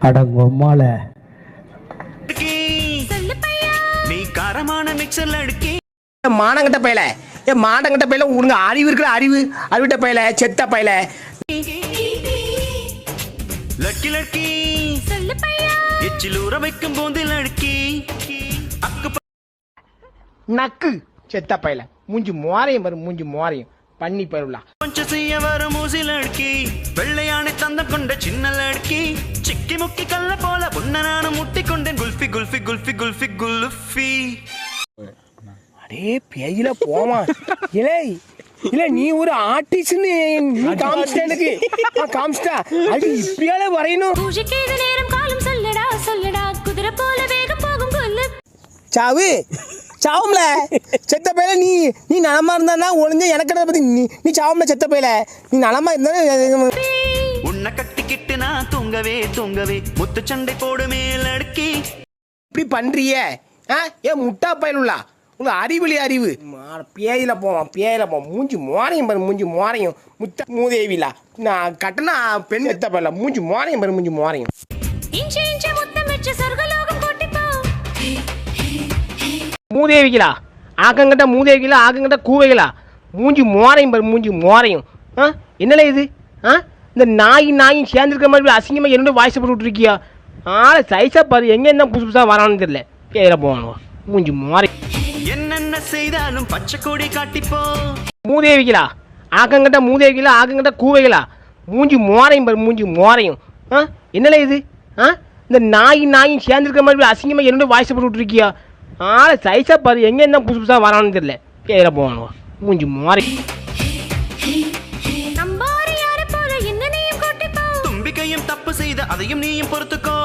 அடங்கொம்மால நீ காரமான மிக்சர்ல அடுக்கி மானங்கட்ட பையல மானங்கட்ட பையல உனக்கு அறிவு இருக்கிற அறிவிட்ட பையல செத்த பையல லட்கி லட்கி எச்சில் ஊற வைக்கும் போது லட்கி அக்கு நக்கு செத்த பையல மூஞ்சி மோரையும் வரும் மூஞ்சி மோரையும் பண்ணி பருவலா கொஞ்சம் செய்ய வரும் மூசி லட்கி வெள்ளையானை தந்த கொண்ட சின்ன லட்கி சிக்கி முக்கி கல்ல போல பொன்ன நானும் முட்டி கொண்டேன் குல்ஃபி குல்ஃபி குல்ஃபி குல்ஃபி குல்ஃபி அடே பேயில போமா இல்ல நீ ஒரு ஆர்டிஸ்ட்னு நீ காமிச்சிட்ட எனக்கு காமிச்சிட்டா அது இப்படியால வரையணும் பூஜைக்கு இது நேரம் காலம் சொல்லடா சொல்லடா குதிரை போல வேகம் போகும் கொல்லு சாவும்ல செத்த பையல நீ நலமா இருந்தா ஒளிஞ்ச எனக்கு பத்தி நீ சாவும்ல செத்த பையல நீ நலமா இருந்தா உன்னை கட்டிக்கிட்டு நான் தூங்கவே முத்து சண்டை போடுமே லட்கி இப்படி பண்றிய ஏன் முட்டா பயலுள்ளா உங்களுக்கு அறிவு பேயில போவான் மூஞ்சி மோரையும் பாரு மூஞ்சி மோரையும் முத்த மூதேவிலா நான் கட்டணா பெண் எத்த பையல மூஞ்சி மோரையும் பாரு மூஞ்சி மோரையும் இன்ச்சு இன்ச்சு முத்தம் வச்சு சொர்க்கலோகம் கூட்டிப்போ மூதேவிகளா ஆக்கங்கிட்ட மூதேவிகளா ஆக்கங்கிட்ட கூவைகளா மூஞ்சி மோரையும் பாரு மூஞ்சி மோரையும் என்னல இது இந்த நாயும் சேர்ந்துருக்க மாதிரி அசிங்கமாக என்னோட வாய்ஸ் போட்டு விட்டுருக்கியா ஆளை சைஸாக பாரு எங்கே என்ன புதுசாக வரான்னு தெரியல பேர போகணும் மூஞ்சி மோரை என்னென்ன செய்தாலும் பச்சை கொடி காட்டிப்போ மூதேவிகளா ஆக்கங்கிட்ட கூவைகளா மூஞ்சி மோரையும் பாரு மூஞ்சி மோரையும் என்னல இது இந்த நாயும் சேர்ந்துருக்க மாதிரி அசிங்கமாக என்னோட வாய்ஸ் போட்டு விட்டுருக்கியா ஆளை சைஸாக பாரு எங்கே என்ன புதுசாக வரான்னு தெரியல பேர போகணும் மூஞ்சி மோரை தும்பிக்கையும் தப்பு செய்த அதையும் நீயும் பொறுத்துக்கோ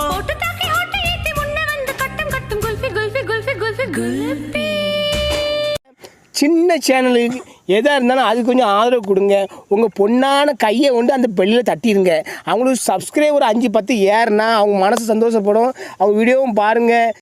சின்ன சேனலுக்கு எதாக இருந்தாலும் அது கொஞ்சம் ஆதரவு கொடுங்க உங்கள் பொண்ணான கையை கொண்டு அந்த பெல்லில் தட்டிடுங்க அவங்களுக்கு சப்ஸ்கிரைபர் 5-10 ஏறுனா அவங்க மனசு சந்தோஷப்படும் அவங்க வீடியோவும் பாருங்கள்